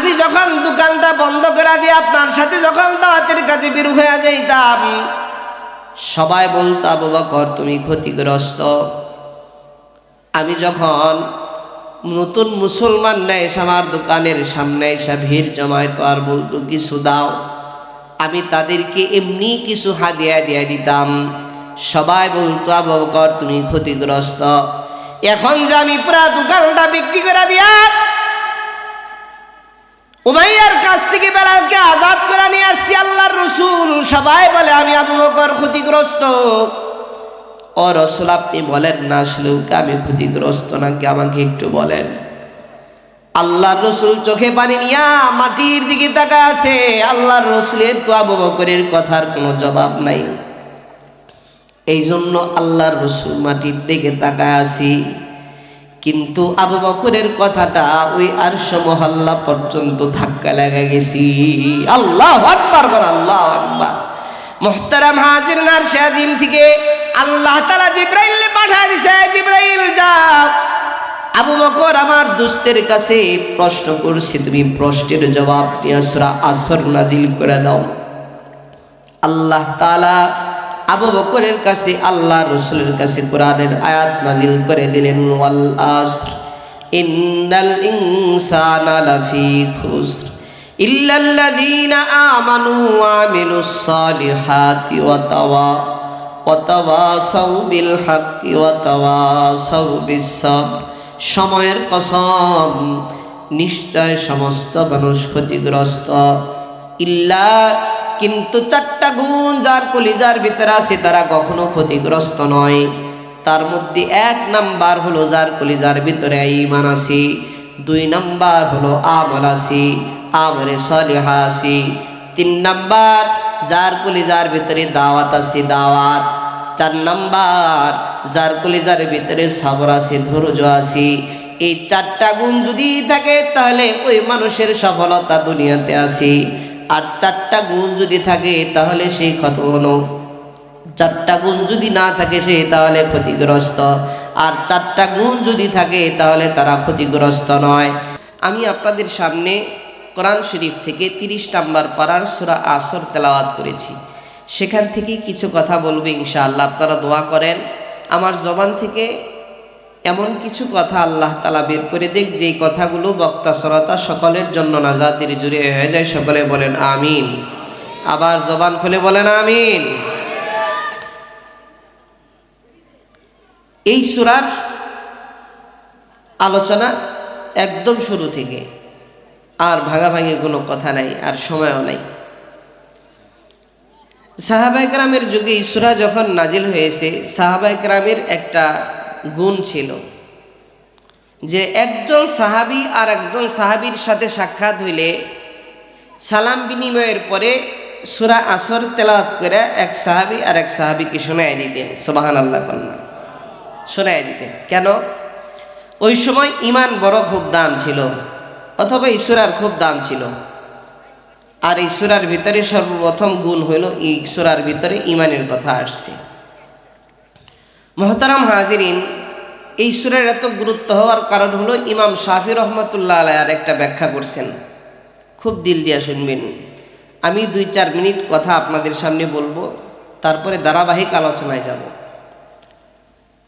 আমি যখন দোকানটা বন্ধ করে দিয়ে আপনার সাথে যখন দাওয়াতের কাছে বের হয়ে যাইতাম, সবাই বলতো আবু বকর তুমি ক্ষতিগ্রস্ত। আমি যখন নতুন মুসলমান এসে আমার দোকানের সামনে এসে ভিড় জমাইতো আর বলতো কিছু দাও, আমি তাদেরকে এমনি কিছু হাদিয়া দিয়ে দিতাম। সবাই বলতো আবু বকর তুমি ক্ষতিগ্রস্ত। এখন যে আমি পুরা দোকানটা বিক্রি করে দিয়া উমাইয়ার কাছ থেকে বেলালকে আজাদ করে নিয়ে আসছি আল্লাহর রসুল, সবাই বলে আমি আবু বকর ক্ষতিগ্রস্ত। ও রসুল আপনি বলেন না আসলে আমি ক্ষতিগ্রস্ত নাকি, আমাকে একটু বলেন। আল্লাহর রসুল চোখে পানি নিয়া মাটির দিকে তাকায় আছে। আল্লাহর রসুলের তো আবু বকরের কথার কোনো জবাব নাই। এই জন্য আল্লাহর রসুল মাটির দিকে তাকায় আছি, কিন্তু আবু বকরের কথাটা ওই আরশ মহল্লা পর্যন্ত ধাক্কা লেগে গেছি। আল্লাহু আকবার, আল্লাহু আকবার। মুহতারাম হাজির, আরশে আজিম থেকে আল্লাহ তাআলা জিবরাইল পাঠিয়ে দিয়েছে, জিবরাইল যাও আবু বকর আমার দোস্তের কাছে প্রশ্ন করছে, তুমি প্রশ্নের জবাব নিয়ে সূরা আসর নাজিল করে দাও। আল্লাহ তাআলা আবু বকরের কাছে আল্লাহ রসুলের কাছে কোরআনের আয়াত নাজিল করে দিলেন, ওয়াল আসর ইন্নাল ইনসানা লাফি খুসর ইল্লাল্লাযীনা আমানু ওয়া আমিলুস সালিহাতি ওয়া তাওয়াসাউ বিল হাক্কি ওয়া তাওয়াসাউ বিস সাবর। সময়ের কসম, নিশ্চয় সমস্ত মানুষ ক্ষতিগ্রস্ত, ইল্লা কিন্তু চারটা গুণ যার কলিজার ভিতরে আছে তারা কখনো ক্ষতিগ্রস্ত নয়। তার মধ্যে 1 নাম্বার হলো যার কলিজার ভিতরে ঈমান আছে, 2 নাম্বার হলো আমল আছে, আমলে সালিহা আছে, 3 নাম্বার যার কলিজার ভিতরে দাওয়াত আছে, দাওয়াত, 4 নাম্বার যার কলিজার ভিতরে সবর আছে, ধৈর্য আছে। এই 4টা গুণ যদি থাকে তাহলে ওই মানুষের সফলতা দুনিয়াতে আছে। আর 4টা গুণ যদি থাকে তাহলে সেই ক্ষত হলো, 4টা গুণ যদি না থাকে সে তাহলে ক্ষতিগ্রস্ত, আর 4টা গুণ যদি থাকে তাহলে তারা ক্ষতিগ্রস্ত নয়। আমি আপনাদের সামনে কোরআন শরীফ থেকে 30 নাম্বার পারার সূরা আসর তেলাওয়াত করেছি, সেখান থেকে কিছু কথা বলবো ইনশাআল্লাহ। আপনারা দোয়া করেন আমার জবান থেকে এমন কিছু কথা আল্লাহ তাআলা বের করে দেখ যেই কথাগুলো বক্তা শ্রোতা সকলের জন্য নাজাতের জুড়ে হয়ে যায়। সকলে বলেন আমিন। আবার জবান খুলে বলেন আমিন। এই সূরার আলোচনা একদম শুরু থেকে, আর ভাগাভাগি কোনো কথা নাই, আর সময়ও নাই। সাহাবায়ে কেরামের যুগে এই সূরা যখন নাজিল হয়েছে, সাহাবায়ে কেরামের একটা গুণ ছিল যে একজন সাহাবী আর একজন সাহাবীর সাথে সাক্ষাৎ হইলে সালাম বিনিময়ের পরে সূরা আসর তেলাওয়াত করে এক সাহাবী আর এক সাহাবীকে শোনায় দিতেন। সুবহানাল্লাহ কন্যা শোনায় দিতেন। কেন? ওই সময় ঈমান বড় খুব দাম ছিল, অথবা এই সূরার খুব দাম ছিল। আর এই সূরার ভিতরে সর্বপ্রথম গুণ হইল এই সূরার ভিতরে ঈমানের কথা আসছে। মুহতারাম হাজিরিন, এই সূরার এত গুরুত্ব হওয়ার কারণ হলো ইমাম শাফি রহমাতুল্লাহ আলাইহি আর একটা ব্যাখ্যা করছেন, খুব দিল দিয়া শুনবেন। আমি 2-4 মিনিট কথা আপনাদের সামনে বলবো, তারপরে ধারাবাহিক আলোচনায় যাব।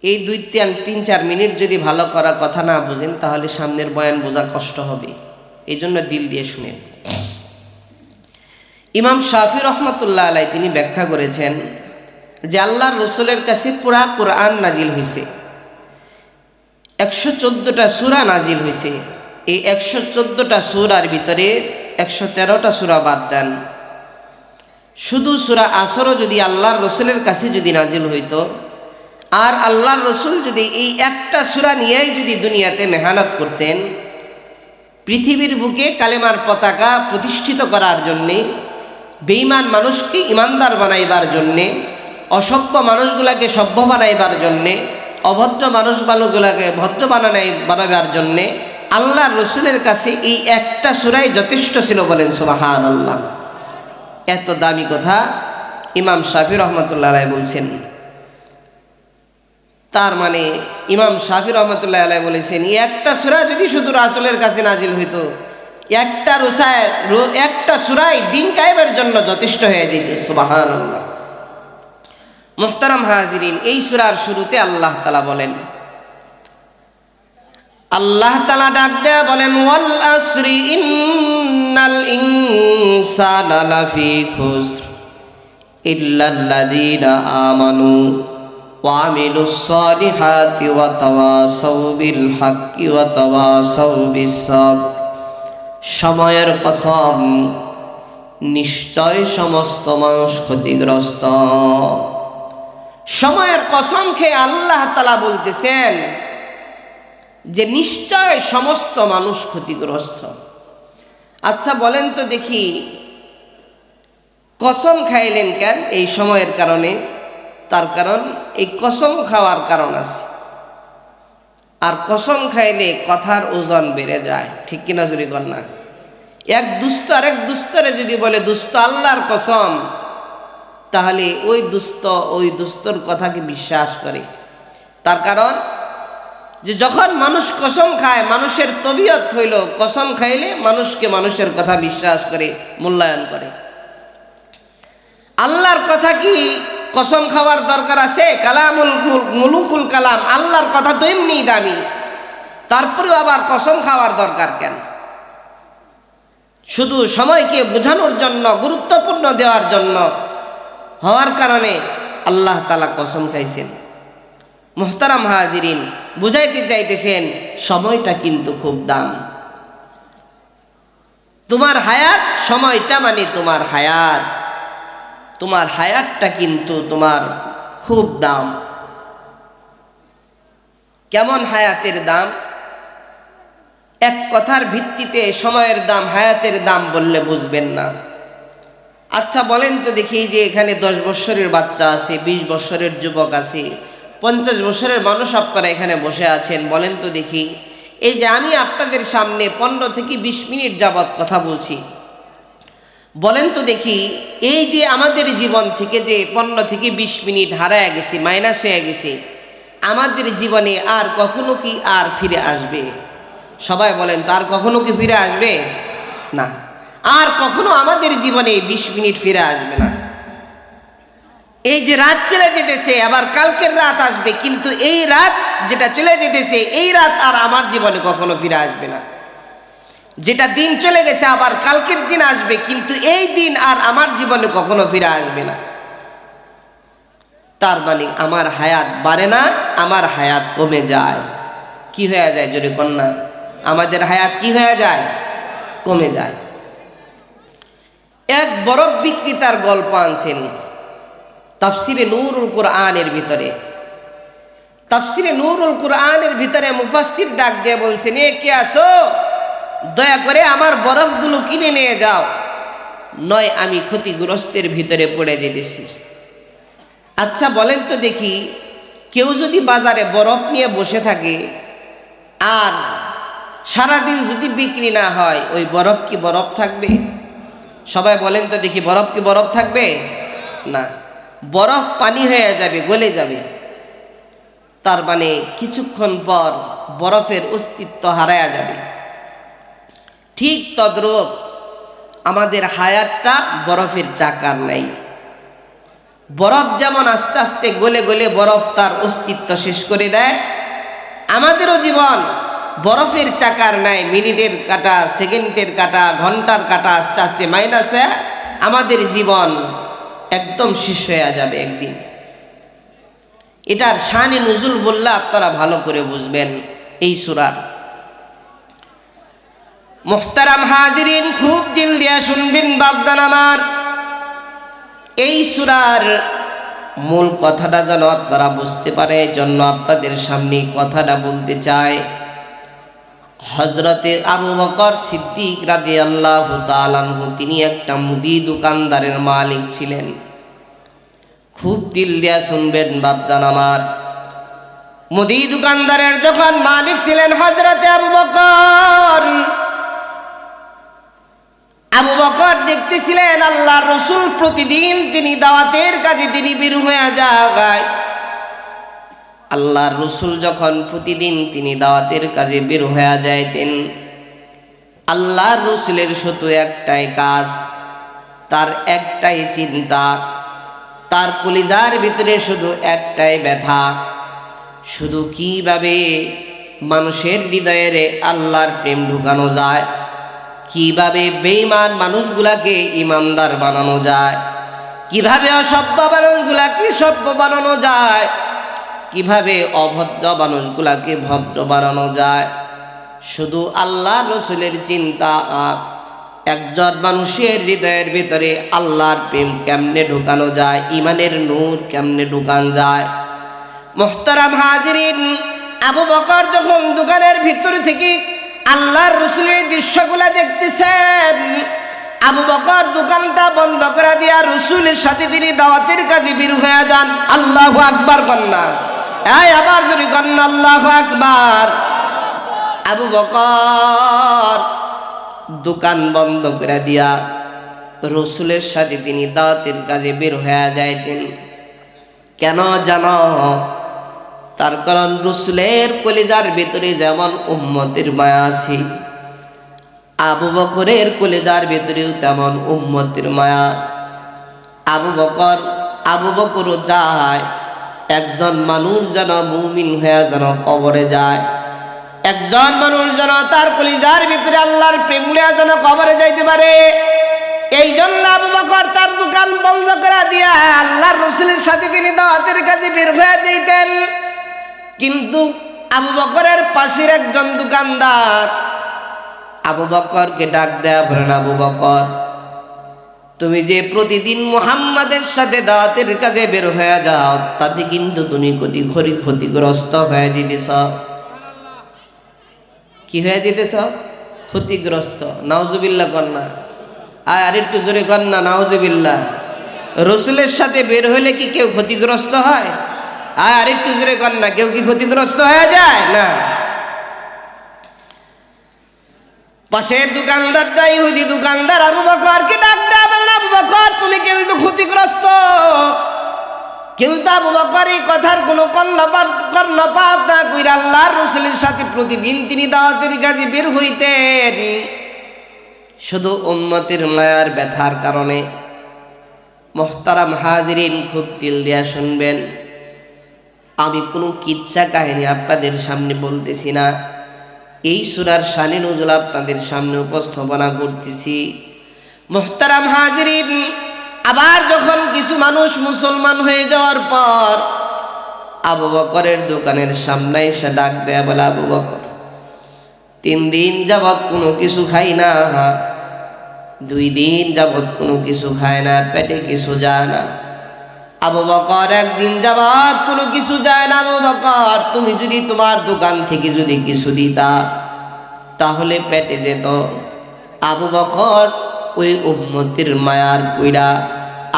এই 2-3-4 মিনিট যদি ভালো করা কথা না বুঝেন তাহলে সামনের বয়ান বোঝা কষ্ট হবে, এই জন্য দিল দিয়ে শুনেন। ইমাম শাফি রহমাতুল্লাহ আলাইহি তিনি ব্যাখ্যা করেছেন যে আল্লাহর রসুলের কাছে পুরা কোরআন নাজিল হয়েছে, 114টা সূরা নাজিল হয়েছে। এই 114টা সূরার ভিতরে 113টা সূরা বাদ দেন। শুধু সূরা আসরও যদি আল্লাহর রসুলের কাছে যদি নাজিল হইতো, আর আল্লাহর রসুল যদি এই একটা সূরা নিয়েই যদি দুনিয়াতে মেহনত করতেন, পৃথিবীর বুকে কালেমার পতাকা প্রতিষ্ঠিত করার জন্যে, বেঈমান মানুষকে ইমানদার বানাইবার জন্যে, অসভ্য মানুষগুলাকে সভ্য বানাইবার জন্যে, অভদ্র মানুষগুলাকে ভদ্র বানাবার জন্যে আল্লাহর রসুলের কাছে এই একটা সূরাই যথেষ্ট ছিল। বলেন সুবহানাল্লাহ। এত দামি কথা ইমাম শাফি রহমাতুল্লাহ আলাইহি বলছেন। তার মানে ইমাম শাফি রহমাতুল্লাহ আলাইহি বলেছেন এই একটা সূরা যদি শুধু রাসূলের কাছে নাজিল হইতো, একটা সূরায় দিন কায়েমের জন্য যথেষ্ট হয়ে যেত। সুবহানাল্লাহ। মুহতারাম হাজিরিন, এই সূরার শুরুতে আল্লাহ তাআলা বলেন, আল্লাহ তাআলা ডাক দেয়া বলেন, ওয়াল আসরি ইন্নাল ইনসানা লাফি খুসর ইল্লাল্লাযীনা আমানু ওয়া আমিলুস সালিহাতি ওয়া তাওয়াসাউ বিল হাক্কি ওয়া তাওয়াসাউ বিস সাবর। সময়ের কসম, নিশ্চয় সমস্ত মানুষ ক্ষতিগ্রস্ত। সময়ের কসম খেয়ে আল্লাহ তাআলা বলতেছেন যে নিশ্চয় সমস্ত মানুষ ক্ষতিগ্রস্ত। আচ্ছা বলেন তো দেখি, কসম খাইলেন কেন? এই সময়ের কারণে। তার কারণ এই কসম খাওয়ার কারণ আছে, আর কসম খাইলে কথার ওজন বেড়ে যায়, ঠিক কিনা জুরি কর না? এক দুস্থ আরেক দুস্থরে যদি বলে দুস্থ আল্লাহর কসম, তাহলে ওই দুস্থর কথাকে বিশ্বাস করে। তার কারণ যে যখন মানুষ কসম খায়, মানুষের তবিয়ত হইল কসম খাইলে মানুষকে মানুষের কথা বিশ্বাস করে, মূল্যায়ন করে। আল্লাহর কথা কি কসম খাওয়ার দরকার আছে? কালামুল মুলুকুল কালাম, আল্লাহর কথা তো এমনি দামি, তারপরেও আবার কসম খাওয়ার দরকার কেন? শুধু সময়কে বোঝানোর জন্য, গুরুত্বপূর্ণ দেওয়ার জন্য হওয়ার কারণে আল্লাহ তাআলা কসম খাইছেন। মুহতারাম হাজিরিন, বুঝাইতে চাইতেছেন সময়টা কিন্তু খুব দাম। তোমার হায়াত, সময়টা মানে তোমার হায়াত, তোমার হায়াতটা কিন্তু তোমার খুব দাম। কেমন হায়াতের দাম? এক কথার ভিত্তিতে সময়ের দাম, হায়াতের দাম বললে বুঝবেন না। আচ্ছা বলেন তো দেখি, যে এখানে 10 বছরের বাচ্চা আছে, 20 বছরের যুবক আছে, 50 বছরের মানুষ আপনারা এখানে বসে আছেন, বলেন তো দেখি, এই যে আমি আপনাদের সামনে 15 থেকে 20 মিনিট যাবৎ কথা বলছি, বলেন তো দেখি, এই যে আমাদের জীবন থেকে যে 15 থেকে 20 মিনিট হারায় গেছে, মাইনাস হয়ে গেছে, আমাদের জীবনে আর কখনো কি আর ফিরে আসবে? সবাই বলেন তো, আর কখনো কি ফিরে আসবে? না, আর কখনো আমাদের জীবনে 20 মিনিট ফিরে আসবে না। এই যে রাত চলে যেতেছে, আবার কালকের রাত আসবে, কিন্তু এই রাত যেটা চলে যেতেছে, এই রাত আর আমার জীবনে কখনো ফিরে আসবে না। যেটা দিন চলে গেছে, আবার কালকের দিন আসবে, কিন্তু এই দিন আর আমার জীবনে কখনো ফিরে আসবে না। তার মানে আমার হায়াত বাড়ে না, আমার হায়াত কমে যায়। কি হয়ে যায় জোরে কন্যা? আমাদের হায়াত কি হয়ে যায়? কমে যায়। এক বরফ বিক্রেতার গল্প আনছেন তাফসিরে নূরুল কুরআনের ভিতরে। তাফসিরে নূরুল কুরআনের ভিতরে মুফাসসির ডাক দিয়ে বলছেন, এ কে আসো, দয়া করে আমার বরফগুলো কিনে নিয়ে যাও, নয় আমি ক্ষতিগ্রস্তের ভিতরে পড়ে যেতেছি। আচ্ছা বলেন তো দেখি, কেউ যদি বাজারে বরফ নিয়ে বসে থাকে আর সারাদিন যদি বিক্রি না হয়, ওই বরফ কি বরফ থাকবে? সবাই বলেন তো দেখি, বরফ কি বরফ থাকবে? না, বরফ পানি হয়ে যাবে, গলে যাবে। তার মানে কিছুক্ষণ পর বরফের অস্তিত্ব হারায়া যাবে। ঠিক তদ্রূপ আমাদের হায়াতটা বরফের চাকার নাই। বরফ যেমন আস্তে আস্তে গলে গলে বরফ তার অস্তিত্ব শেষ করে দেয়, আমাদেরও জীবন বরফের চাকার নাই। মিনিটের কাঁটা, সেকেন্ডের কাঁটা, ঘন্টার কাঁটা আস্তে আস্তে মাইনাস হয়ে আমাদের জীবন একদম শেষ হয়ে যাবে একদিন। এটার শানে নুজুল বললে আপনারা ভালো করে বুঝবেন এই সূরার। মুহতারাম হাজিরিন, খুব দিল দিয়া শুনবেন বাপজান আমার। এই সূরার মূল কথাটা যেন আপনারা বুঝতে পারে, জন্য আপনাদের সামনে কথাটা বলতে চাই। হযরতে আবু বকর সিদ্দিক রাদিয়াল্লাহু তাআলা আনহু, তিনি একটা মুদি দোকানদারের মালিক ছিলেন। খুব দিল দিয়া শুনবেন বাপজান আমার। মুদি দোকানদারের যখন মালিক ছিলেন হযরতে আবু বকর, আবু বকর দেখতেছিলেন আল্লাহর রাসূল প্রতিদিন তিনি দাওয়াতের কাজে তিনি বের হয়ে যায়। আল্লাহর রাসূল যখন প্রতিদিন তিনি দাওয়াতের কাজে বের হয়ে যাইতেন, আল্লাহর রাসূলের শুধু একটাই কাজ, তার একটাই চিন্তা, তার কলিজার ভিতরে শুধু একটাই ব্যথা, শুধু কিভাবে মানুষের হৃদয়ে আল্লাহর প্রেম ঢুকানো যায়, কিভাবে বেঈমান মানুষগুলাকে ইমানদার বানানো যায়, কিভাবে অসভ্য মানুষগুলাকে সভ্য বানানো যায়, কিভাবে অভদ্র মানুষগুলাকে ভদ্র বানানো যায়। শুধু আল্লাহর রাসূলের চিন্তা, একজন মানুষের হৃদয়ের ভিতরে আল্লাহর প্রেম কেমনে ঢুকানো যায়, ইমানের নূর কেমনে ঢুকান যায়। মুহতারাম হাজিরিন, আবু বকর যখন দোকানের ভিতর থেকে আল্লাহর রাসূলের দৃশ্যগুলা দেখতেছেন, আবু বকর দোকানটা বন্ধ করে দিয়া রাসূলের সাথে তিনি দাওয়াতের কাজে বের হয়ে যান। আল্লাহু আকবার কন্যা, এই আবার যদি কন্যা আল্লাহু আকবার। আবু বকর দোকান বন্ধ করে দিয়া রাসূলের সাথে তিনি দাওয়াতের কাজে বের হয়ে যাইতেন। কেন জানো? তার কারণ রাসূলের কলিজার ভিতরে যেমন উম্মতের মায়া আছে, আবু বকরের কলিজার ভিতরেও তেমন উম্মতের মায়া। আবু বকরও চায় একজন মানুষ যেন মুমিন হয়ে যেন কবরে যায়, একজন মানুষ যেন তার কলিজার ভিতরে আল্লাহর প্রেম নিয়ে যেন কবরে যাইতে পারে। এই জন্য আবু বকর তার দোকান বন্ধ করে দিয়া আল্লাহর রাসূলের সাথে তিনি দাওয়াতের কাজে বের হয়ে যাইতেন। কিন্তু আবু বকরের পাশের একজন দোকানদার আবু বকরকে ডাক দেয়া বলেন, আবু বকর, তুমি যে প্রতিদিন মুহাম্মাদের সাথে দাওয়াতের কাজে বের হয়ে যাও, তাতে কিন্তু তুমি ক্ষতিগ্রস্ত হয়ে যেতেছ। কি হয়ে যেতেছ? ক্ষতিগ্রস্ত। নাউজুবিল্লাহ কন্যা, আর একটু জোরে কন্যা নাউজুবিল্লাহ। রাসূলের সাথে বের হলে কি কেউ ক্ষতিগ্রস্ত হয়? আর একটু জোরে কন্যা, কেউ কি ক্ষতিগ্রস্ত হয়ে যায়? না। পাশের দোকানদারটা ইহুদি দোকানদার আবু বকরকে ডাক দেয়া বলেন, আবু বকর, তুমি কিন্তু ক্ষতিগ্রস্ত। কিন্তু আবু বকর এই কথার কোনো কর্ণপাত না কইরা আল্লাহর রাসূলের সাথে প্রতিদিন তিনি দাওয়াতের কাজে বের হইতেন শুধু উম্মতের মায়ার ব্যথার কারণে। মুহতারাম হাজিরিন, খুব দিল দিয়া শুনবেন, আমি কোনো কিচ্ছা কাহিনী আপনাদের সামনে বলতেছি না, এই সূরার শানে নুজুল আপনাদের সামনে উপস্থাপনা করতেছি। মুহতারাম হাজিরিন, আবার যখন কিছু মানুষ মুসলমান হয়ে যাওয়ার পর আবু বকরের দোকানের সামনে এসে ডাক দেয়া বলে, আবু বকর, 3 দিন যাবৎ কোনো কিছু খাই না, 2 দিন যাবৎ কোনো কিছু খায় না, পেটে কিছু যায় না। আবু বকর, 1 দিন যাবৎ কোনো কিছু যায় না। আবু বকর, তুমি যদি তোমার দোকান থেকে যদি কিছু দিতা তাহলে পেটে যেত। আবু বকর ওই উম্মতের মায়ার পইড়া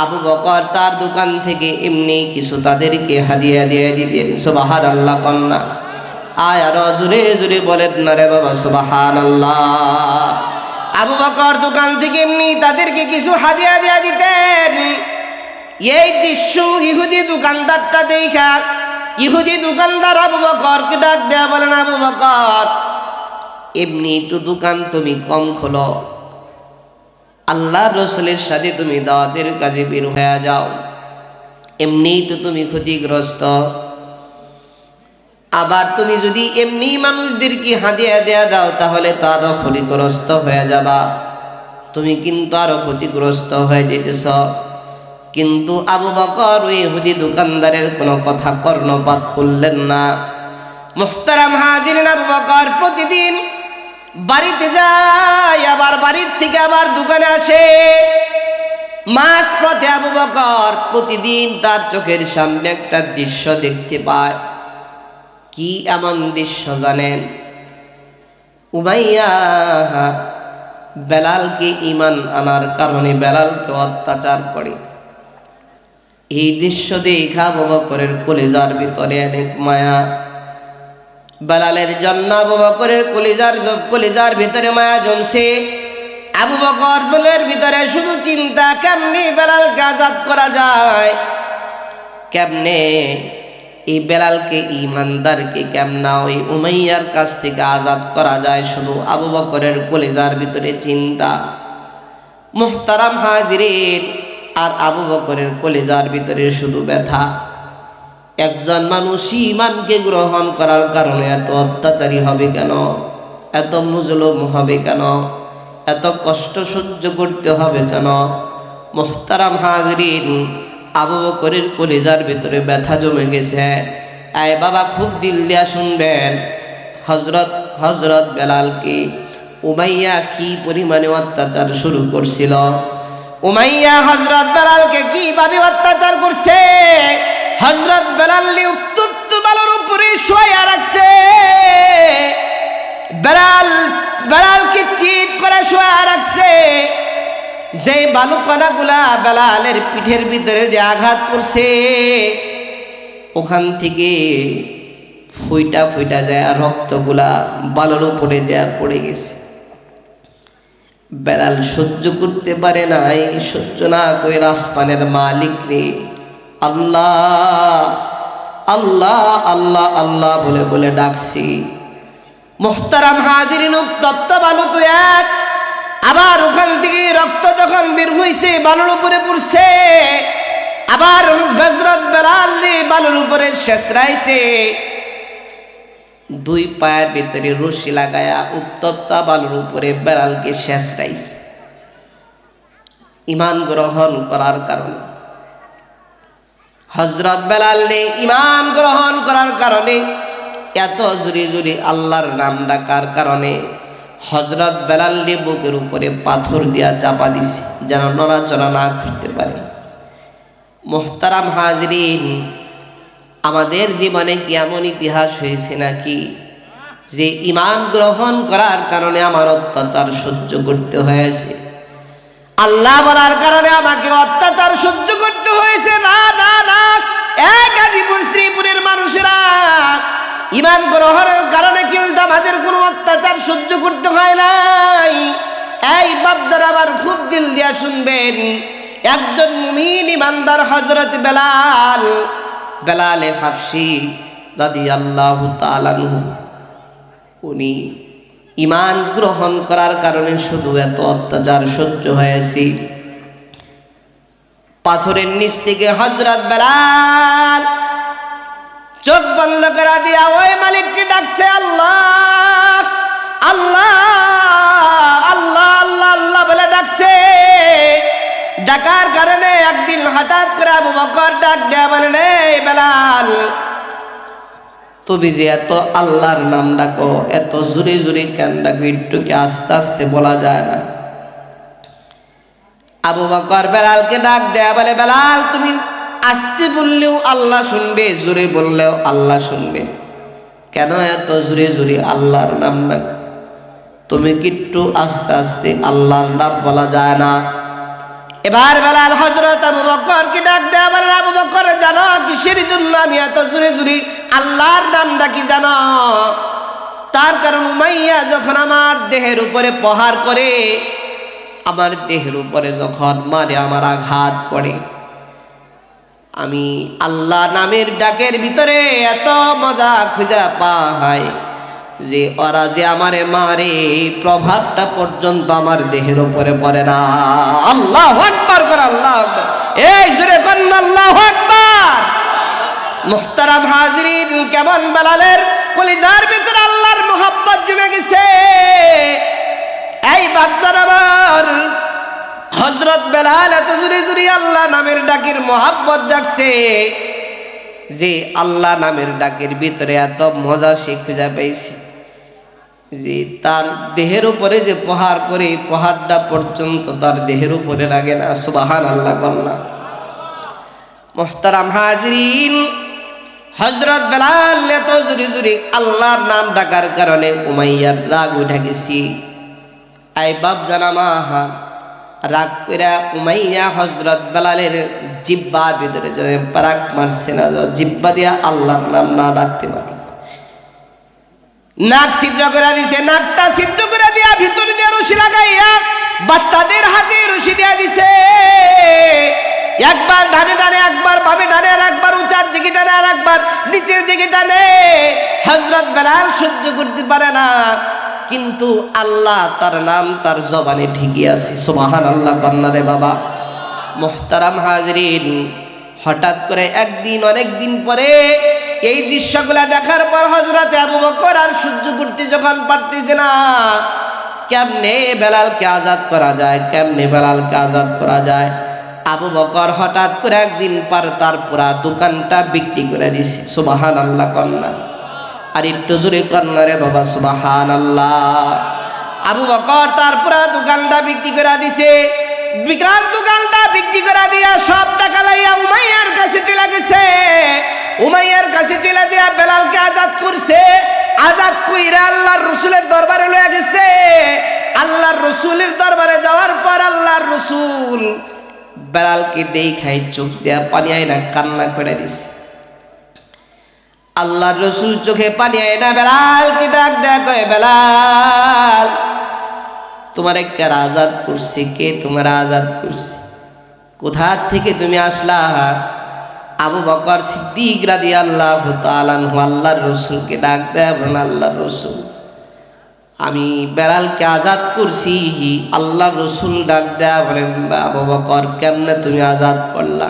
আবু বকর তার দোকান থেকে এমনি কিছু তাদেরকে হাদিয়া দিয়ে দিতেন। সুবহানাল্লাহ কন্যা, আর জোরে জোরে বলেন না রে বাবা সুবহানাল্লাহ। আবু বকর দোকান থেকে এমনি তাদেরকে কিছু হাদিয়া দিয়ে দিতেন। এই দৃশ্য ইহুদি দোকানদারটা দেখা ইহুদি দোকানদার আবু বকরকে ডাক দেয়া বলেন, আবু বকর, এমনি তো দোকান তুমি কম খোলো, আল্লাহর রাসূলের সাথে তুমি দাওয়াতের কাজে বের হয়ে যাও, এমনি তো তুমি ক্ষতিগ্রস্ত। আবার তুমি যদি এমনি মানুষদেরকে হাদিয়া দেয়া দাও তাহলে তো আরো ক্ষতিগ্রস্ত হয়ে যাবা, তুমি কিন্তু আরো ক্ষতিগ্রস্ত হয়ে যেতেছ। কিন্তু আবু বকর ওই ইহুদি দোকানদারের কোনো কথা কর্ণপাত করলেন না। মুহতারাম হাজিরিন, আবু বকর প্রতিদিন বাড়িতে যায়, আবার বাড়ির থেকে আবার দোকানে আসে। মাঝ পথে আবু বকর প্রতিদিন তার চোখের সামনে একটা দৃশ্য দেখতে পায়। কি এমন দৃশ্য জানেন? উমাইয়া বেলালকে ঈমান আনার কারণে বেলালকে অত্যাচার করে। এই দৃশ্য দেখা আবু বকরের কলিজার ভিতরে অনেক মায়া। বেলালের জন্য আবু বকরের কলিজার ভিতরে মায়া জমছে। আবু বকর বলের ভিতরে শুধু চিন্তা, কেমনে বেলালকে আজাদ করা যায়, কেমনে এই বেলালকে ঈমানদারকে কেমনা ওই উমাইয়ার কাছ থেকে আজাদ করা যায়, শুধু আবু বকরের কলিজার ভিতরে চিন্তা। মুহতারাম হাজিরিন, আর আবু বকরের কলিজার ভিতরে শুধু ব্যথা। একজন মানুষ ঈমানকে গ্রহণ করার কারণে এত অত্যাচারী হবে কেন, এত মুজলুম হবে কেন, এত কষ্ট সহ্য করতে হবে কেন? মুহতারাম হাজিরিন, আবু বকরের কলিজার ভিতরে ব্যথা জমে গেছে। আয় বাবা, খুব দিল দিয়া শুনবেন। হজরত বেলালকে উমাইয়া কি পরিমাণে অত্যাচার শুরু করছিল। উমাইয়া হজরত বেলালকে কিভাবে অত্যাচার করছে। হজরত বেলাল উত্তপ্ত বালুর উপরে শোয়া রাখছে। বেলালকে চিৎ করে শোয়া রাখছে। যে বালুকণাগুলা বেলালের পিঠের ভিতরে যে আঘাত করছে, ওখান থেকে ফুইটা ফুইটা যায় রক্তগুলা বালুর উপরে যা পড়ে গেছে। বেলাল সহ্য করতে পারে নাই, সহ্য না করে আসমানের মালিক রে আল্লাহ আল্লাহ আল্লাহ আল্লাহ বলে বলে ডাকছি। মুহতারাম হাজিরিন, উত্তপ্ত বালু তো এক, আবার ওখান থেকে রক্ত যখন বের হইছে বালুর উপরে পড়ছে, আবার হযরত বেলাল বালুর উপরে শেষরাইছে। দুই পায়ের ভিতরে রশি লাগায়া উত্তপ্ত বালুর উপরে বেলালকে শেষরাইছে ঈমান গ্রহণ করার কারণে। হযরত বেলাল ঈমান গ্রহণ করার কারণে, এত জোরে জোরে আল্লাহর নাম ডাকার কারণে হযরত বেলাল বুকের উপরে পাথর দিয়া চাপা দিছে, যেন নড়াচড়া না করতে পারে। মুহতারাম হাজিরিন, আমাদের জীবনে কি এমন ইতিহাস হয়েছে নাকি যে ঈমান গ্রহণ করার কারণে আমার অত্যাচার সহ্য করতে হয়েছে, আল্লাহ বলার কারণে আমাকে অত্যাচার সহ্য করতে হয়েছে? না না না, গাজীপুর শ্রীপুরের মানুষেরা ঈমান গ্রহণের কারণে কি আমাদের কোনো অত্যাচার সহ্য করতে হয় নাই। এই বাপজারা আমার খুব দিল দিয়া শুনবেন। একজন মুমিন ঈমানদার হযরত বেলাল হাবশী রাদিয়াল্লাহু তাআলা আনহু, উনি ঈমান গ্রহণ করার কারণে শুধু এত অত্যাচার সহ্য হয়েছে। পাথরের নিচ থেকে হযরত বেলাল চোখ বন্ধ করে দিয়া ওই মালিককে ডাকছে, আল্লাহ আল্লাহ আল্লাহ আল্লাহ আল্লাহ বলে ডাকছে। ডাকার কারণে একদিন হঠাৎ করে আবু বকর ডাক দেয়া বলেন, এই বেলাল, তুমি যে এত আল্লাহর নাম ডাকো, এত জোরে জোরে কেন ডাকো, একটু কি আস্তে আস্তে বলা যায় না? আবু বকর বেলালকে ডাক দেয়া বলে, বেলাল, তুমি আস্তে বললেও আল্লাহ শুনবে, জোরে বললেও আল্লাহ শুনবে, কেন এত জোরে জোরে আল্লাহর নাম ডাক? তুমি কি একটু আস্তে আস্তে আল্লাহর নাম বলা যায় না? এবার বেলাল হযরত আবু বকরকে ডাক দেয়া বলে, আবু বকর, জানো কিসের জন্য আমি এত জোরে জোরে আল্লাহর নাম ডাকি জানো? তার কারণ উমাইয়া যখন আমার দেহের উপরে প্রহার করে, আমার দেহের উপরে যখন মারে, আমার আঘাত করে, আমি আল্লাহ নামের ডাকের ভিতরে এত মজা খুঁজে পাওয়া হয় যে ওরা যে আমারে মারে, প্রভাবটা পর্যন্ত আমার দেহের উপরে পড়ে না। আল্লাহু আকবার করে আল্লাহ আকবার, এই জোরে কন্না আল্লাহু আকবার। মুহতারাম হাজিরিন, কেমন বেলালের কলিজার ভিতরে আল্লাহর মোহাব্বত জমে গেছে। এই বাপজান আমার, হযরত বেলাল এত জোরে জোরে আল্লাহ নামের ডাকের মোহাব্বত ডাকছে যে আল্লাহ নামের ডাকের ভিতরে এত মজা সে খুঁজে পেয়েছে যে তার দেহের উপরে যে প্রহার করে, প্রহারটা পর্যন্ত তার দেহের উপরে লাগে না। সুবহানাল্লাহ কন্যা। মুহতারাম হাজিরিন, হযরত বেলাল এত জোরে জোরে আল্লাহর নাম ডাকার কারণে উমাইয়ার রাগ উঠে গেছি। আই বাপ জানামা রাগ করে উমাইয়া হযরত বেলালের জিহ্বার ভিতরে যে পারাক মারছে না, জিহ্বা দিয়া আল্লাহর নাম না ডাকতে পারে, নাক ছিদ্র করে দিছে। নাকটা ছিদ্র করে দিয়া ভিতর দিয়ে রশি লাগাইয়া বাচ্চাদের হাতে রশি দিয়া দিছে। একবার ডানে ডানে, একবার বামে ডানে, আর একবার উঁচার দিকে টানে, আর একবার নিচের দিকে টানে। হযরত বেলাল সহ্য করতে পারে না, কিন্তু আল্লাহ তার নাম তার জবানে ঠিকই আছে। সুবহানাল্লাহ কন্যারে বাবা। মুহতারাম হাজরিন, হঠাৎ করে একদিন, অনেকদিন পরে এই দৃশ্যগুলা দেখার পর হযরতে আবু বকর আর সহ্য করতে যখন পারতেছে না, কেমনে বেলালকে আজাদ করা যায়, কেমনে বেলালকে আজাদ করা যায়, আবু বকর হঠাৎ করে একদিন পর তার পুরা দোকানটা বিক্রি করে দিছে। সুবহানাল্লাহ কন্যা, আর একটু জোরে কন্যা রে বাবা, সুবহানাল্লাহ। আবু বকর তার পুরা দোকানটা বিক্রি করে দিছে। দোকানটা বিক্রি করে দিয়া সব টাকা লাইয়া উমাইয়ার কাছে চলে গেছে। উমাইয়ার কাছে চলে যে বেলালকে আজাদ করছে। আজাদ কইরা আল্লাহর রাসূলের দরবারে লয়ে গেছে। আল্লাহর রাসূলের দরবারে যাওয়ার পর আল্লাহর রাসূল বেলালকে দেখাই চোখ দিয়া পানি আইনা কান্না করে দিছে। আল্লাহর রাসূল চোখে পানি আইনা বেলালকে ডাক দেয়া কয়, বেলাল, তোমার কে আজাদ করছে? কে তোমার আজাদ করছে? কোথা থেকে তুমি আসলা? আবু বকর সিদ্দিক রাদিয়াল্লাহু তাআলা আনহু আল্লাহর রাসূলকে ডাক দেয়া বলেন, আল্লাহর রাসূল, আমি বেলালকে আজাদ করছি। আল্লাহর রাসূল ডাক দেয়া বলেন, আবু বকর, কেমনে তুমি আজাদ করলা?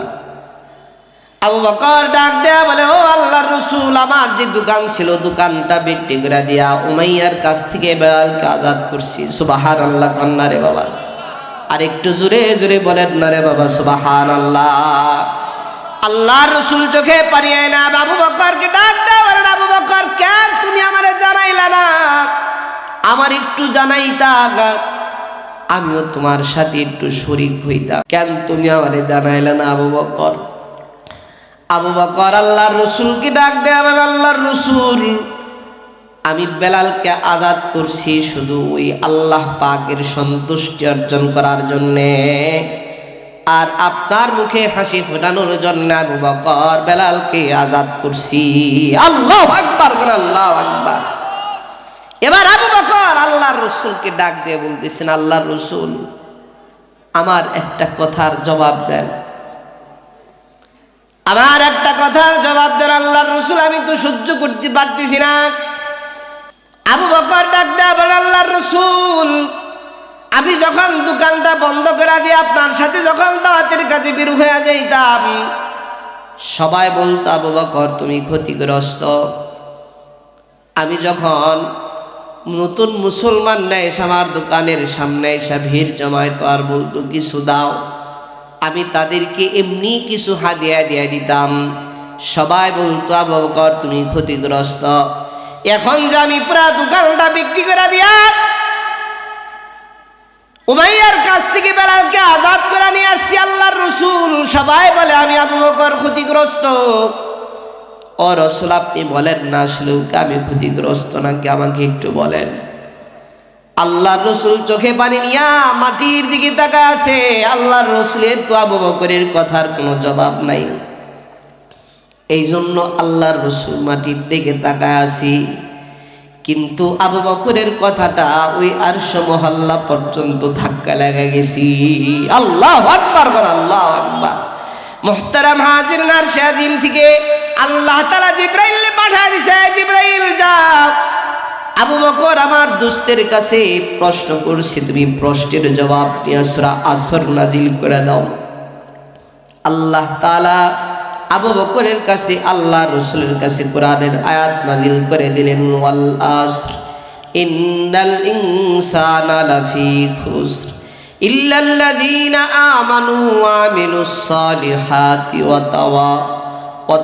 আবু বকর ডাক দেয়া বলে, ও আল্লাহর রাসূল, আমার যে দোকান ছিল দোকানটা বিক্রি করে দিয়া উমাইয়ার কাছ থেকে বেলালকে আজাদ করছি। সুবহানাল্লাহ কন্যা রে বাবা, আর একটু জোরে জোরে বলেন না রে বাবা, সুবহানাল্লাহ। আল্লাহর রাসূল চোখে পানি আইনা আবু বকরকে ডাক দেয়া বলেন, আবু বকর, কেন তুমি আমারে জানাইলা না? আমার একটু জানাইতা, আমিও তোমার সাথে একটু শরীক হইতাম। কেন তুমি আমারে জানাইলা না আবু বকর? আবু বকর আল্লাহর রাসূলকে ডাক দেয়া বলেন, আল্লাহর রাসূল, আমি বেলালকে আজাদ করছি শুধু ওই আল্লাহ পাকের সন্তুষ্টি অর্জন করার জন্যে, আর আপনার মুখে হাসি ফোটানোর জন্য আবু বকর বেলালকে আজাদ করছি। আল্লাহু আকবার, আল্লাহু আকবার। এবার আবু বকর আল্লাহর রাসূলকে ডাক দিয়ে বলতেছেন, আল্লাহর রাসূল, আমার একটা কথার জবাব দেন, আমার একটা কথার জবাব দেন আল্লাহর রাসূল, আমি তো সহ্য করতে পারতেছি না। আবু বকর ডাক দেয়া বলে, আল্লাহর রাসূল, আমি যখন দোকানটা বন্ধ করে দিয়ে আপনার সাথে যখন দাওয়াতের কাজে বের হয়ে যাইতাম, সবাই বলতো, আবু বকর তুমি ক্ষতিগ্রস্ত। আমি যখন নতুন মুসলমানরা এসে আমার দোকানের সামনে এসে ভিড় জমাইতো আর বলতো কিছু দাও, আমি তাদেরকে এমনি কিছু হাদিয়া দিয়ে দিতাম। সবাই বলতো, আবু বকর তুমি ক্ষতিগ্রস্ত। এখন যে আমি পুরা দোকানটা বিক্রি করে দিয়া উমাইয়ার কাছ থেকে বেলালকে আজাদ করে নিয়ে আসছি আল্লাহর রাসূল, সবাই বলে আমি আবু বকর ক্ষতিগ্রস্ত। ও রাসূল, আপনি বলেন না আসলে আমি ক্ষতিগ্রস্ত নাকি, আমাকে একটু বলেন। আল্লাহর রাসূল চোখে পানি নিয়া মাটির দিকে তাকায় আছে। আল্লাহর রাসূলের তো আবু বকরের কথার কোনো জবাব নাই, এই জন্য আল্লাহর রাসূল মাটির দিকে তাকায় আছি। কিন্তু আবু বকরের কথাটা ওই আরশ মহল্লা পর্যন্ত ধাক্কা লেগে গেছি। আল্লাহু আকবার, আল্লাহু আকবার। মুহতারাম হাজিরিন, আরশ আজিম থেকে আল্লাহ তাআলা জিবরাইল পাঠিয়ে দিয়েছে, জিবরাইল যাও আবু বকর আমার দোস্তের কাছে প্রশ্ন করছে, তুমি প্রশ্নের জবাব নিয়ে সূরা আসর নাজিল করে দাও। আল্লাহ তাআলা আবু বকরের কাছে আল্লাহর রাসূলের কাছে কোরআনের আয়াত নাজিল করে দিলেন, ওয়াল আসর ইন্নাল ইনসানা লাফি খুসর ইল্লাল্লাযীনা আমানু ওয়া আমিলুস সালিহাতি ওয়া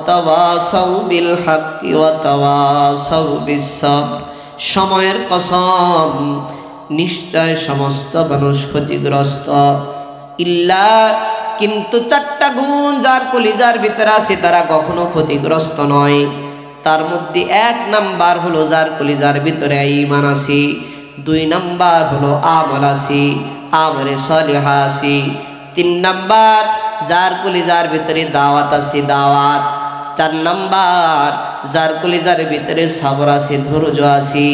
তাওয়াসাউ বিল হাক্কি ওয়া তাওয়াসাউ বিস সাবর। সময়ের কসম, নিশ্চয় সমস্ত মানুষ ক্ষতিগ্রস্ত, ইল্লা কিন্তু চারটা গুণ যার কলিজার ভিতরে আছে তারা কখনো ক্ষতিগ্রস্ত নয়। তার মধ্যে এক নাম্বার হলো যার কলিজার ভিতরে ঈমান আছে, দুই নাম্বার হলো আমল আছে, আমলে সালিহা আছে, তিন নাম্বার যার কলিজার ভিতরে দাওয়াত আছে, দাওয়াত, চার নাম্বার যার কলিজার ভিতরে সবর আছে, ধৈর্য আছে।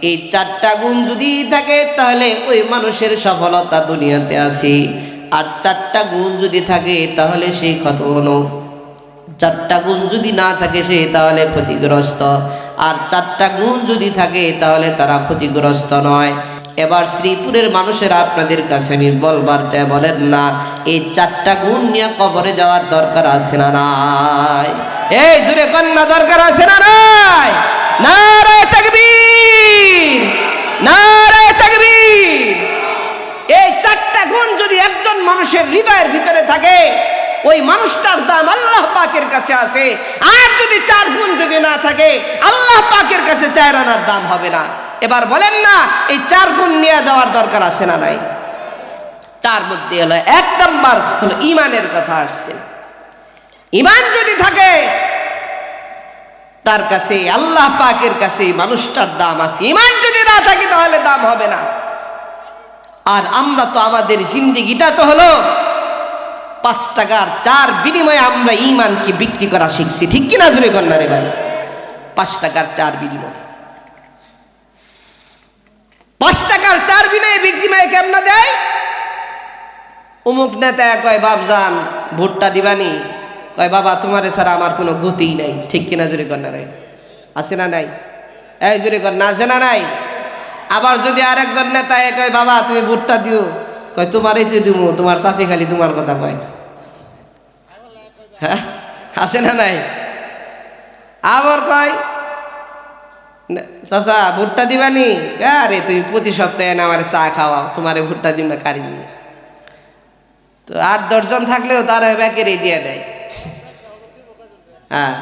এই চারটা গুণ যদি থাকে তাহলে ওই মানুষের সফলতা দুনিয়াতে আছে। আর 4টা গুণ যদি থাকে তাহলে সেই ক্ষত হলো, 4টা গুণ যদি না থাকে সে তাহলে ক্ষতিগ্রস্ত, আর 4টা গুণ যদি থাকে তাহলে তারা ক্ষতিগ্রস্ত নয়। এবার শ্রীপুরের মানুষেরা আপনাদের কাছে আমি বলবার চাই, বলেন না এই 4টা গুণ নিয়ে কবরে যাওয়ার দরকার আছে না নাই? এই জোরে কন্যা দরকার আছে না নাই? নারে তাকবীর, নারে তাকবীর। এই 4টা গুণ যদি একজন মানুষের হৃদয়ের ভিতরে থাকে ওই মানুষটার দাম আল্লাহ পাকের কাছে আছে। আর যদি 4 গুণ যদি না থাকে আল্লাহ পাকের কাছে 4 আনার দাম হবে না। এবার বলেন না এই 4 গুণ নিয়ে যাওয়ার দরকার আছে না নাই? তার মধ্যে হলো 1 নাম্বার হলো ঈমানের কথা আসছে। ঈমান যদি থাকে তার কাছে আল্লাহ পাকের কাছে মানুষটার দাম আছে। ঈমান যদি না থাকে তাহলে দাম হবে না। আর আমরা তো আমাদের জিন্দেগিটা তো হলো 5 টাকার 4 বিনিময়ে আমরা ঈমানকে বিক্রি করা শিখছি, ঠিক কিনা জোরে কন্যা রে ভাই? 5 টাকার 4 বিনিময়ে, 5 টাকার 4 বিনিময়ে কেমন দেয়? অমুক নেতা কয় বাপজান ভোটটা দিবানি, কয় বাবা তোমারে ছাড়া আমার কোনো গতিই নাই, ঠিক কিনা জোরে কন্যা রে? আছে না নাই? এই জোরে কন্যা আছে না নাই? আবার যদি আরেকজন নেতা কয় বাবা তুমি ভোটটা দিও, কয় তোমারই তো দিব, তোমার চাষি খালি তোমার কথা কয়। হ্যাঁ, আছে না নাই? আবার কয় চাচা ভুট্টা দিবানি, আরে তুমি প্রতি সপ্তাহে না আমার চা খাওয়াও, তোমারে ভুট্টা দিব না কারি দিব। তো 8-10 জন থাকলেও তারা ব্যাকেরই দিয়ে দেয়। হ্যাঁ,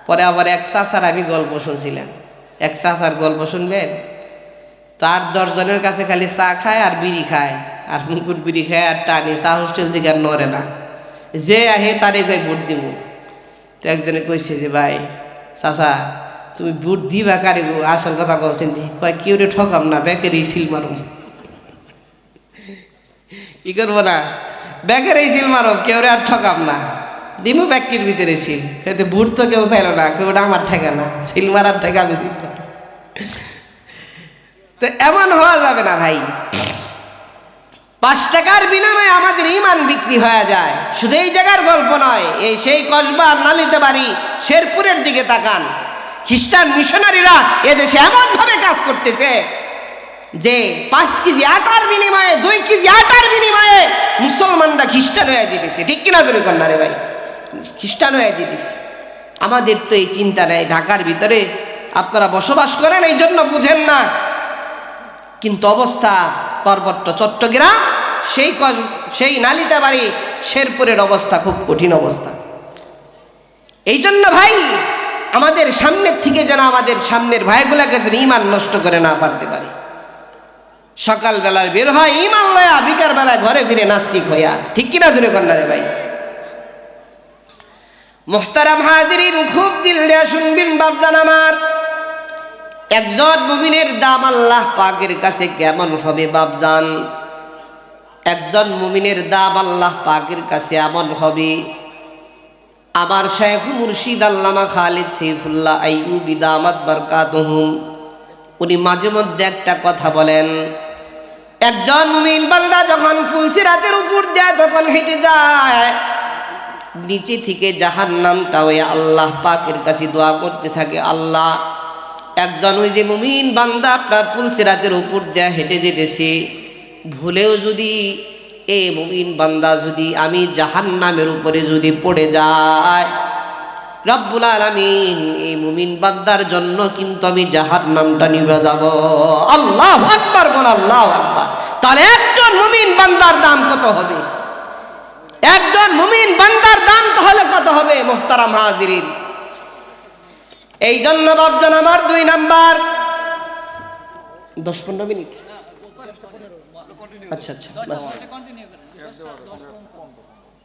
পরে আবার এক চাচার আমি গল্প শুনছিলাম, এক চাচার গল্প শুনবেন তো 8-10 জনের কাছে খালি চা খায় আর বিড়ি খায়, আর মুকুট বিড়ি খায় আর টানি, চা হোস্টেল থেকে আর নড়ে না, যে আহে তারে কয় ভোট দিব। তো একজনে কইছে যে ভাই চাচা তুমি ভোট দিবা কারিব, আসল কথা বলছেন, কয় কেউ রে ঠকাম না, ব্যাকের এই সিল মারুম। কি করবো না, ব্যাকের এই সিল মারুম, কেউ রে আর ঠকাম না, দিমু ব্যাগটির ভিতরে সিল। কিন্তু ভোট তো কেউ পেল না, কেউ আমার ঠেকা না, সিল মারার ঠেকা আমি সিল মার। তো এমন হওয়া যাবে না ভাই। 5 টাকার বিনিময়ে আমাদের ঈমান বিক্রি হয়ে যায়। শুধু এই জায়গার গল্প নয়, এই সেই কসবা নালিতে বাড়ি শেরপুরের দিকে তাকান, খ্রিস্টান মিশনারিরা এদেশে এমন ভাবে কাজ করতেছে যে 5 কেজি আটার বিনিময়ে 2 কেজি আটার বিনিময়ে মুসলমানরা খ্রিস্টান হয়ে যেতেছে, ঠিক কিনা জোরে কন্যা রে ভাই? খ্রিস্টান হয়ে যেতেছে। আমাদের তো এই চিন্তা নেই। ঢাকার ভিতরে আপনারা বসবাস করেন এই জন্য বুঝেন না, কিন্তু অবস্থা পার্বত্য চট্টগ্রাম সেই নালিতা বাড়ি শেরপুরের অবস্থা খুব কঠিন অবস্থা। এই জন্য ভাই আমাদের সামনের থেকে যেন আমাদের সামনের ভাইগুলাকে যেন ঈমান নষ্ট করে না পারতে পারে। সকালবেলার বের হয় ঈমান লয়া, বিকাল বেলায় ঘরে ফিরে নাস্তিক হইয়া, ঠিক কিনা জোরে কন্যা রে ভাই? মুহতারাম হাজিরিন, খুব দিল দিয়ে শুনবেন বাপজান আমার। একজন মুমিনের দাম আল্লাহ পাকের কাছে কেমন হবে বাপজান? একজন মুমিনের দাম আল্লাহ পাকের কাছে এমন হবে, আমার শেখ মুর্শিদ আল্লামা খালিদ সাইফুল্লাহ আইয়ুবী দামাত বারকাতুহুম উনি মাঝে মধ্যে একটা কথা বলেন, একজন মুমিন বান্দা যখন ফুলসিরাতের উপর দিয়ে যখন হেঁটে যায়, নিচে থেকে জাহান্নামটা ওই আল্লাহ পাকের কাছে দোয়া করতে থাকে, আল্লাহ একজন ওই যে মুমিন বান্দা আপনার ফুলসিরাতের উপর দিয়ে হেঁটে যেতেছে, ভুলেও যদি এই মুমিন বান্দা যদি আমি জাহান্নামের উপরে যদি পড়ে যায়, রব্বুল আলামিন এই মুমিন বান্দার জন্য কিন্তু আমি জাহান্নামটা নিভে যাব। আল্লাহু আকবার, বল আল্লাহু আকবার। তাহলে একজন মুমিন বান্দার দাম কত হবে? একজন মুমিন বান্দার দাম তাহলে কত হবে মুহতারাম হাজিরিন? এই জন্য বাপজান আমার 2 নাম্বার 10-15 মিনিট, আচ্ছা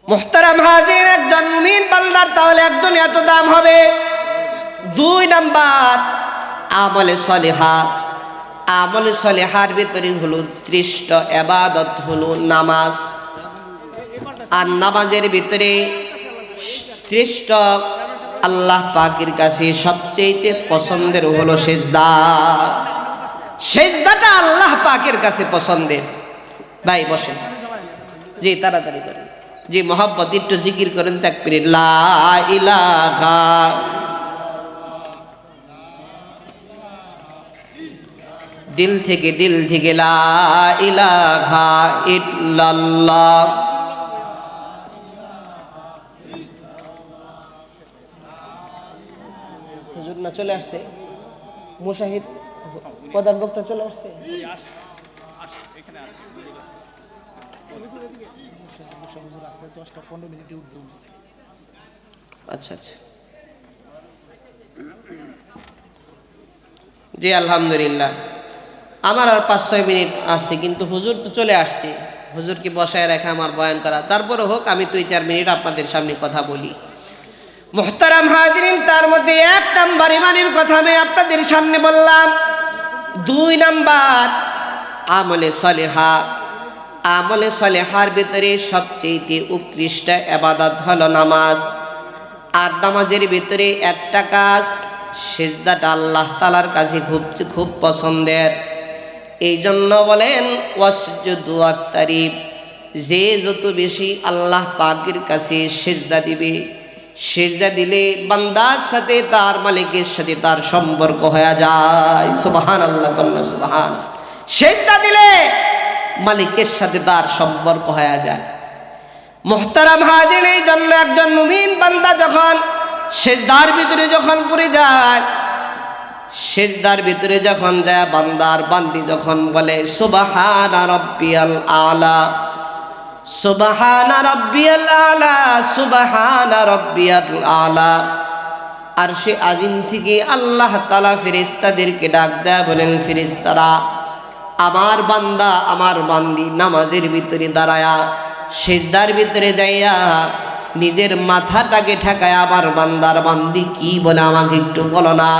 মুহতারাম হাজিরিন, একজন মুমিন বান্দার তাহলে একজন এত দাম হবে। 2 নাম্বার আমলে সলিহা। আমলে সলিহার ভিতরে হলো শ্রেষ্ঠ ইবাদত হলো নামাজ, আর নামাজের ভিতরে শ্রেষ্ঠ আল্লাহ পাকের কাছে সবচেয়ে পছন্দের হলো সেজদা। সেজদাটা আল্লাহ পাকের কাছে পছন্দের। ভাই বসেন, জি তাড়াতাড়ি করেন, জি মোহাব্বত একটু জিকির করেন তাকবীর, লা ইলাহা, দিল থেকে লা ইলাহা ইল্লাল্লাহ। হুজুর না চলে আসছে, মুশাহিদ প্রধান বক্তা চলে আসছে। আচ্ছা আচ্ছা, জি আলহামদুলিল্লাহ। আমার আর 5-6 মিনিট আছে, কিন্তু হুজুর তো চলে আসছে, হুজুরকে বসায় রেখে আমার বয়ান করা, তারপরে হোক আমি 2-4 মিনিট আপনাদের সামনে কথা বলি। মুহতারাম হাজিরিন, তার মধ্যে 1 নাম্বার ইমানের কথা আমি আপনাদের সামনে বললাম। 2 নাম্বার আমলে সলেহা। আমলে সলেহার ভিতরে সবচেয়ে উৎকৃষ্ট ইবাদত হলো নামাজ। আর নামাজের ভিতরে একটা কাজ, সিজদাটা আল্লাহ তাআলার কাছে খুব পছন্দের। এই জন্য বলেন ওয়াসজুদু ওয়াক্তারিব, যে যত বেশি আল্লাহ পাকের কাছে সিজদা দিবে, সিজদা দিলে বান্দার সাথে তার মালিকের সাথে তার সম্পর্ক হয়ে যায়। সুবহানাল্লাহ, বলনা সুবহান। সিজদা দিলে মালিকের সাথে তার সম্পর্ক হয়ে যায়। মুহতারাম হাজিরিন, এই জন্য একজন মুমিন বান্দা যখন সিজদার ভিতরে যখন পড়ে যায়, সিজদার ভিতরে যখন যায় বান্দার বান্দি যখন বলে সুবহানা রাব্বিয়াল আলা, সুবহানা রাব্বিয়াল আলা, সুবহানা রাব্বিয়াল আলা, আর সে আজিম থেকে আল্লাহ তাআলা ফেরেশতাদেরকে ডাক দেয়, বলেন ফেরেশতারা আমার বান্দা আমার বান্দি নামাজের ভিতরে দাঁড়ায়া সিজদার ভিতরে যাইয়া নিজের মাথাটাকে ঠেকায় আবার বান্দার বান্দি কি বলে আমাকে একটু বলো না।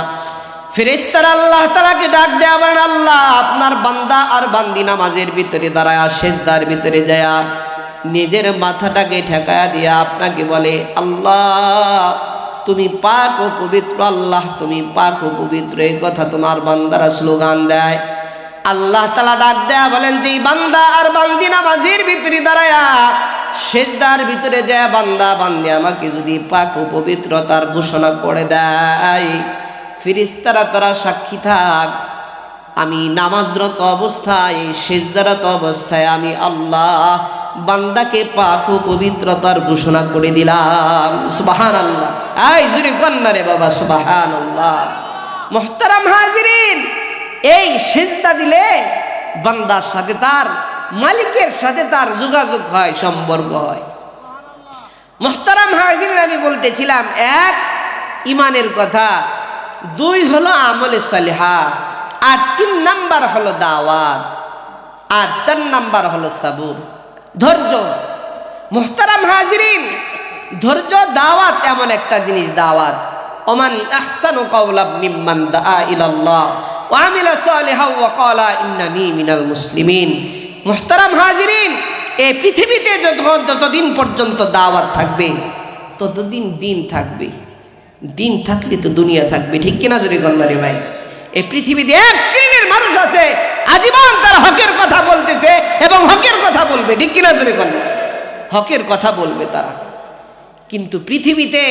ফেরেশতারা আল্লাহ তাআলাকে ডাক দেয়, বলেন আল্লাহ আপনার বান্দা আর বান্দি নামাজের ভিতরে দাঁড়ায়া সিজদার ভিতরে যায়া নিজের মাথাটাকে ঠেকায়া দিয়া আপনাকে বলে আল্লাহ তুমি পাক ও পবিত্র, আল্লাহ তুমি পাক ও পবিত্র, এই কথা তোমার বান্দারা স্লোগান দেয়। আল্লাহ তাআলা ডাক দেয়া বলেন যে বান্দা আর বান্দি নামাজের ভিতরে দাঁড়ায়া সিজদার ভিতরে যায় বান্দা বান্দি আমাকে যদি পাক ও পবিত্রতার ঘোষণা করে দেয়, ফেরেশতারা তারা সাক্ষী থাক, আমি নামাজরত অবস্থায় সিজদারত অবস্থায় আমি আল্লাহ বান্দাকে পাক ও পবিত্রতার ঘোষণা করে দিলাম। সুবহানাল্লাহ, এই জুরি কন্যা রে বাবা, সুবহানাল্লাহ। মুহতারাম হাজিরিন, এই সিজদা দিলে বান্দার সাথে তার মালিকের সাথে তার যোগাযোগ হয়, সম্পর্ক হয়। মুহতারাম হাজিরিন, আমি বলতেছিলাম 1 ইমানের কথা, 2 হলো আমলে সলেহা, আর 3 নাম্বার হলো দাওয়াত, আর 4 নাম্বার হলো সাবুর, ধৈর্য। মুহতারাম হাজিরিন, ধৈর্য দাওয়াত এমন একটা জিনিস, দাওয়াত ওমান আহসানু কাওলাম মিম্মান দাআ ইলাল্লাহ ওয়া আমিলা সালিহান ওয়া ক্বালা ইন্নানি মিনাল মুসলিমিন। মুহতারাম হাজিরিন, এই পৃথিবীতে যতদিন পর্যন্ত দাওয়াত থাকবে ততদিন দিন থাকবে, দিন থাকলে তো দুনিয়া থাকবে, ঠিক কিনা জোরে বলেন রে ভাই। এই পৃথিবীতে 1 শ্রেণীর মানুষ আছে আজীবন তারা হকের কথা বলতেছে এবং হকের কথা বলবে, ঠিক কিনা জোরে বলেন, হকের কথা বলবে তারা। কিন্তু পৃথিবীতে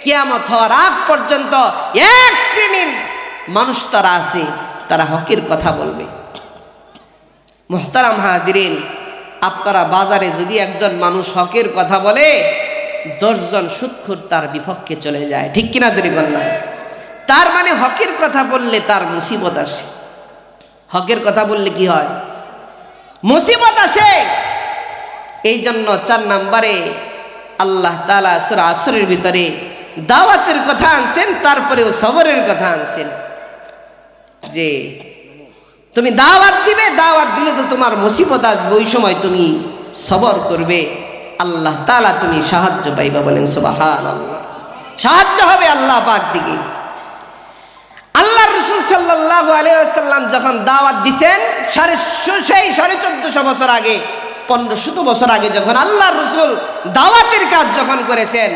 কিয়ামত হওয়ার আগ পর্যন্ত 1 শ্রেণীর মানুষ তারা আছে, তারা হকের কথা বলবে। মুহতারাম হাজিরিন, আপনারা বাজারে যদি একজন মানুষ হকের কথা বলে 10 জন সুদখোর তার বিপক্ষে চলে যায়, ঠিক কিনা জোরে বলেন। তার মানে হকের কথা বললে তার মুসিবত আসে। হকের কথা বললে কি হয়? মুসিবত আসে। এই জন্য 4 নম্বরে আল্লাহ তাআলা সূরা আসরের ভিতরে দাওয়াতের কথা আনছেন, তারপরেও সবরের কথা আনছেন, যে তুমি দাওয়াত দিবে, দাওয়াত দিলে তো তোমার মুসিবত আসবে, ওই সময় তুমি সবর করবে, আল্লাহ তাআলা তুমি সাহায্য পাইবা, বলেন সুবহানাল্লাহ। সাহায্য হবে আল্লাহ পাক থেকে। আল্লাহ রাসূল সাল্লাল্লাহু আলাইহি ওয়াসাল্লাম যখন দাওয়াত দিবেন 1450 বছর আগে, 1500 বছর আগে যখন আল্লাহর রাসূল দাওয়াতের কাজ যখন করেছেন,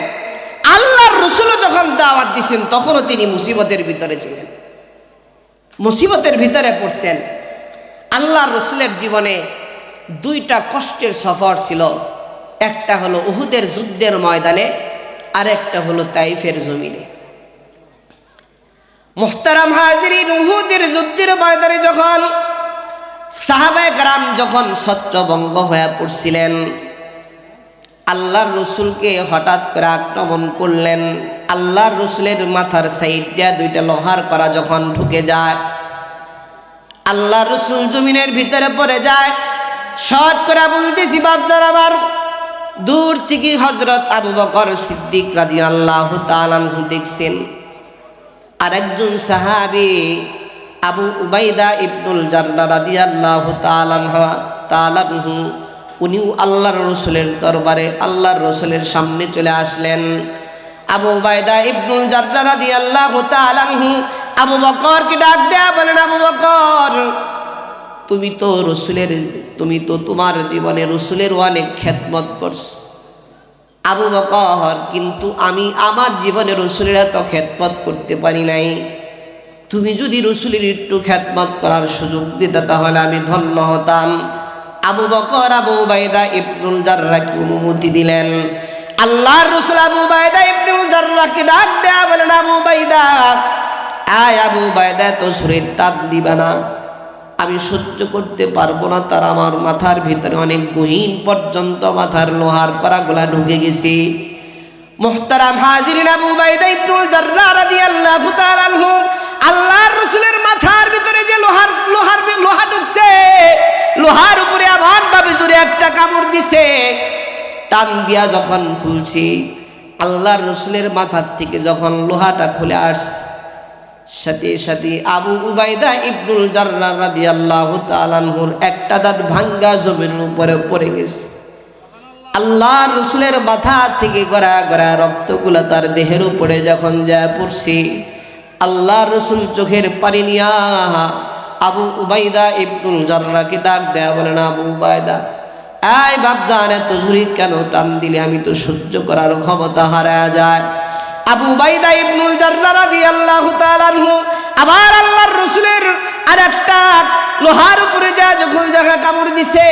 আল্লাহর রাসূলও যখন দাওয়াত দিয়েছেন তখনও তিনি মুসিবতের ভিতরে ছিলেন, মুসিবতের ভিতরে পড়ছেন। আল্লাহর রাসূলের জীবনে দুইটা কষ্টের সফর ছিল, একটা হলো উহুদের যুদ্ধের ময়দানে, আর একটা হলো তাইফের জমিনে। মুহতারাম হাজিরিন, উহুদের যুদ্ধের ময়দানে যখন সাহাবায়ে কেরাম যখন ছত্রভঙ্গ হয়ে পড়ছিলেন, আল্লাহর রসুলকে হঠাৎ করে আক্রমণ করলেন। আল্লাহর রসুলের মাথার সাইড দিয়া দুইটা লোহার কড়া যখন ঢুকে যায়, আল্লাহর রসুল জমিনের ভিতরে পড়ে যায়। শর্ট করে বলতেছি বাপজান আমার, দূর থেকে হযরত আবু বকর সিদ্দিক রাদিয়াল্লাহু তাআলা আনহু দেখছেন, আর একজন সাহাবী আবু উবাইদা ইবনুল জাররাহ রাদিয়াল্লাহু তাআলা আনহু, উনিও আল্লাহর রসুলের দরবারে আল্লাহর রসুলের সামনে চলে আসলেন। আবু উবাইদা ইবনুল জাররাহ রাদিয়াল্লাহু তাআলা আনহু আবু বকরকে ডাক দেয়া বলেন, আবু বকর, তুমি তো তোমার জীবনে রসুলের অনেক খেদমত করছো আবু বকর, কিন্তু আমি আমার জীবনে রসুলের এত খেদমত করতে পারি নাই। তুমি যদি রসুলের একটু খেদমত করার সুযোগ দিতে তাহলে আমি ধন্য হতাম। আবু বকর আবু উবাইদা ইবনুল জাররাহকে অনুমতি দিলেন। আল্লাহর রসুল আবু উবাইদা ইবনুল জাররাহকে ডাক দেয়া বলেন, আবু উবাইদা, আয় আবু উবাইদা, তো শরীর টান দিবা না, আমি সহ্য করতে পারবো না। তার আমার মাথার ভিতরে অনেক গহীন পর্যন্ত মাথার লোহার কড়াগুলা ঢুকে গেছে। মুহতারাম হাজিরিন, আবু উবাইদা ইবনুল জাররাহ রাদিয়াল্লাহু তাআলা আনহু আল্লাহর রাসূলের মাথার ভিতরে যে লোহা ঢুকছে, লোহার উপরে এমন ভাবে জোরে একটা কামড় দিছে, টান দিয়া যখন খুলছি, আল্লাহর রাসূলের মাথার থেকে যখন লোহাটা খুলে আসছে, সাথে সাথে আবু উবাইদা ইবনুল জাররাহ রাদিয়াল্লাহু তাআলা আনহুর একটা দাঁত ভাঙ্গা জমির উপরে পড়ে গেছে। আল্লাহর রাসূলের মাথা থেকে গড়া গড়া রক্তগুলা তার দেহের উপরে যখন যায় পড়ছে, আল্লাহর রাসূল চোখের পানি নিয়া আবু উবাইদা ইবনুল জাররাহকে ডাক দেয়া বলেন, আবু উবাইদা, আয় বাপজান, এত জোরে কেন টান দিলে? আমি তো সহ্য করার ক্ষমতা হারায়া যায়। আবু উবাইদা ইবনুল জাররাহ রাদিয়াল্লাহু তাআলা আনহু আবার আল্লাহর রাসূলের আরেকটা লোহার উপরে যখন জায়গা কামড় দিছে,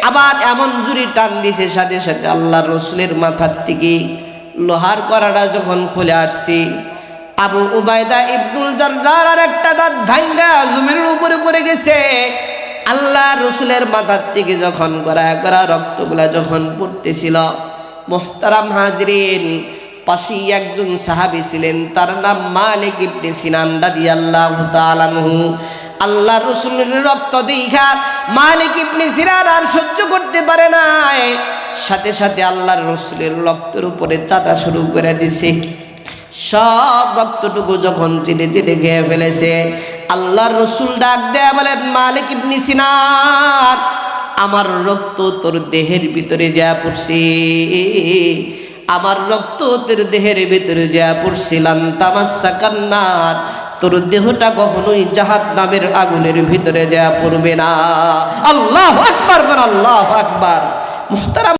আবার এমন জোরে টান দিছে, সাথে সাথে আল্লাহর রাসূলের মাথার থেকে লোহার কড়াটা যখন খুলে আসছে, আবু উবাইদা ইবনুল জাররাহর আরেকটা দাঁত ভাঙ্গা জমির উপরে পড়ে গেছে। আল্লাহর রাসূলের মাথার থেকে যখন গড়া গড়া রক্তগুলা যখন পড়তেছিল, মুহতারাম হাজিরিন, পাশেই একজন সাহাবী ছিলেন, তার নাম মালিক ইবনে সিনান রাদিয়াল্লাহু তাআলা আনহু। আল্লাহর রাসূলের রক্ত দেখা মালিক ইবনে সিনান আর সহ্য করতে পারে নাই, সাথে সাথে আল্লাহর রাসূলের রক্তের উপরে চাটা শুরু করে দিছে। সব রক্তটুকু যখন চিনে চিনে খেয়ে ফেলেছে, আল্লাহর রাসূল ডাক দেয়া বলেন, মালিক ইবনে সিনান, আমার রক্ত তোর দেহের ভিতরে যা পড়ছে, আমার রক্ত তোর দেহের ভিতরে যা পড়ছিলাম, তামাসাকান নার, তোর দেহটা কখনোই জাহান্নামের আগুনের ভিতরে যা পড়বে না। আল্লাহু আকবার, আল্লাহু আকবার। মুহতারাম